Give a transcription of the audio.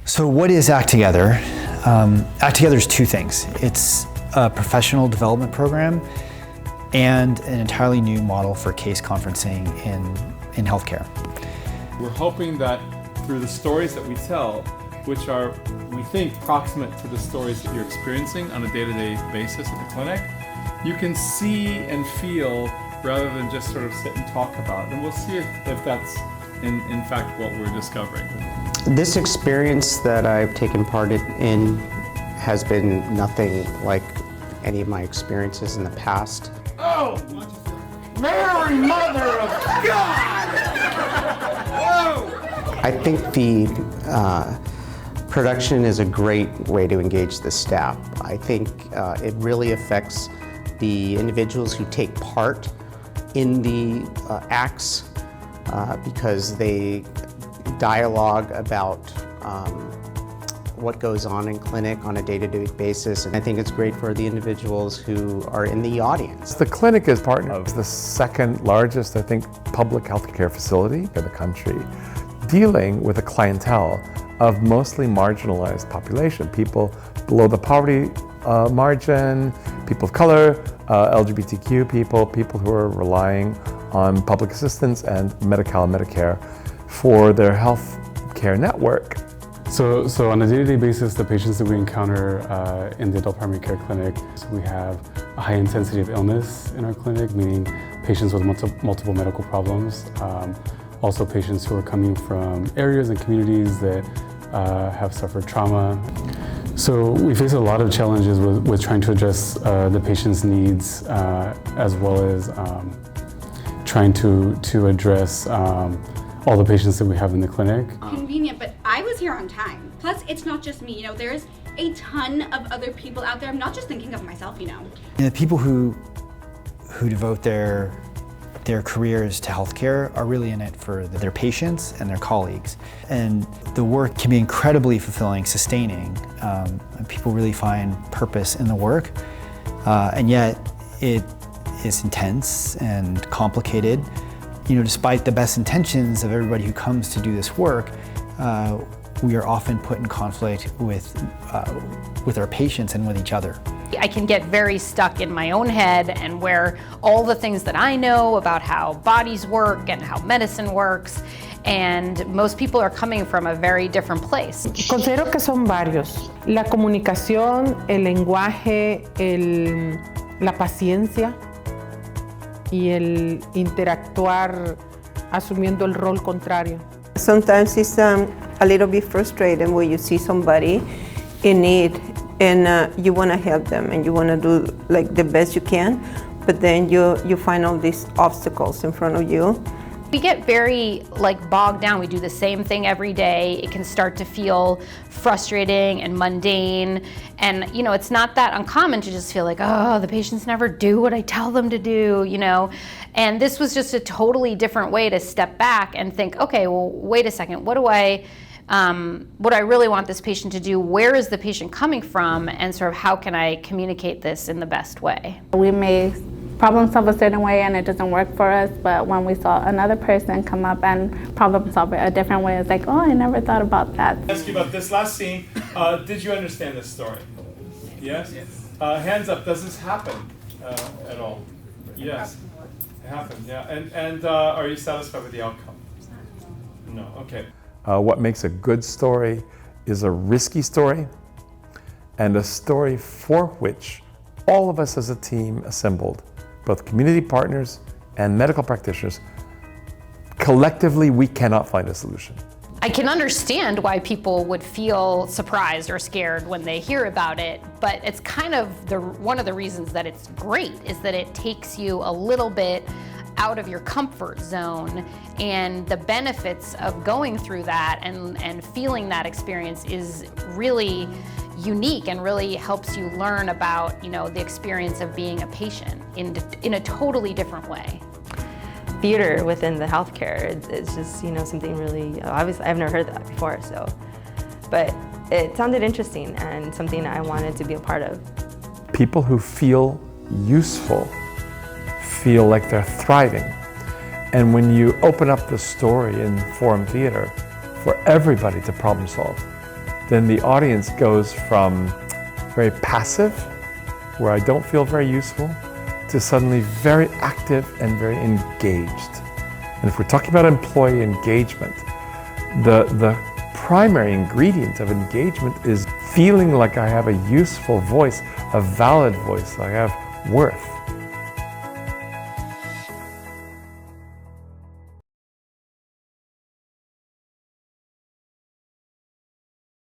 So what is ACT Together? ACT Together is two things. It's a professional development program and an entirely new model for case conferencing in healthcare. We're hoping that through the stories that we tell, which are, we think, proximate to the stories that you're experiencing on a day-to-day basis at the clinic, you can see and feel rather than just sort of sit and talk about it. And we'll see if that's in fact what we're discovering. This experience that I've taken part in has been nothing like any of my experiences in the past. Oh! Mary, Mother of God! Whoa! I think the production is a great way to engage the staff. I think it really affects the individuals who take part in the acts because they dialogue about what goes on in clinic on a day-to-day basis, and I think it's great for the individuals who are in the audience. The clinic is part of the second largest, I think, public healthcare facility in the country, dealing with a clientele of mostly marginalized population, people below the poverty margin, people of color, LGBTQ people who are relying on public assistance and Medi-Cal and Medicare for their health care network. So on a day-to-day basis, the patients that we encounter in the adult primary care clinic, so we have a high intensity of illness in our clinic, meaning patients with multiple medical problems. Also patients who are coming from areas and communities that have suffered trauma. So we face a lot of challenges with trying to address the patient's needs as well as trying to address all the patients that we have in the clinic. Convenient, but I was here on time. Plus, it's not just me, you know, there's a ton of other people out there. I'm not just thinking of myself, you know. And the people who devote their careers to healthcare are really in it for their patients and their colleagues. And the work can be incredibly fulfilling, sustaining. And people really find purpose in the work. And yet it is intense and complicated. You know, despite the best intentions of everybody who comes to do this work, we are often put in conflict with our patients and with each other. I can get very stuck in my own head and where all the things that I know about how bodies work and how medicine works, and most people are coming from a very different place. Considero que son varios. La comunicación, el lenguaje, la paciencia y el interactuar asumiendo el rol contrario. Sometimes it's a little bit frustrating when you see somebody in need and you want to help them and you want to do like the best you can, but then you find all these obstacles in front of you. We get very bogged down. We do the same thing every day. It can start to feel frustrating and mundane. And you know, it's not that uncommon to just feel like, oh, the patients never do what I tell them to do, you know. And this was just a totally different way to step back and think, okay, well, wait a second, what do I really want this patient to do? Where is the patient coming from? And sort of how can I communicate this in the best way? We may problem solve a certain way and it doesn't work for us, but when we saw another person come up and problem solve it a different way, it's like, oh, I never thought about that. Ask you about this last scene. Did you understand this story? Yes? Hands up, does this happen at all? Yes, it happened, yeah. And are you satisfied with the outcome? No, okay. What makes a good story is a risky story, and a story for which all of us as a team assembled, both community partners and medical practitioners, collectively we cannot find a solution. I can understand why people would feel surprised or scared when they hear about it, but it's kind of one of the reasons that it's great is that it takes you a little bit out of your comfort zone, and the benefits of going through that and feeling that experience is really unique and really helps you learn about, you know, the experience of being a patient in a totally different way. Theater within the healthcare, it's just, you know, something really, obviously I've never heard that before, so, but it sounded interesting and something I wanted to be a part of. People who feel useful feel like they're thriving. And when you open up the story in Forum Theater for everybody to problem solve, then the audience goes from very passive, where I don't feel very useful, to suddenly very active and very engaged. And if we're talking about employee engagement, the primary ingredient of engagement is feeling like I have a useful voice, a valid voice, I have worth.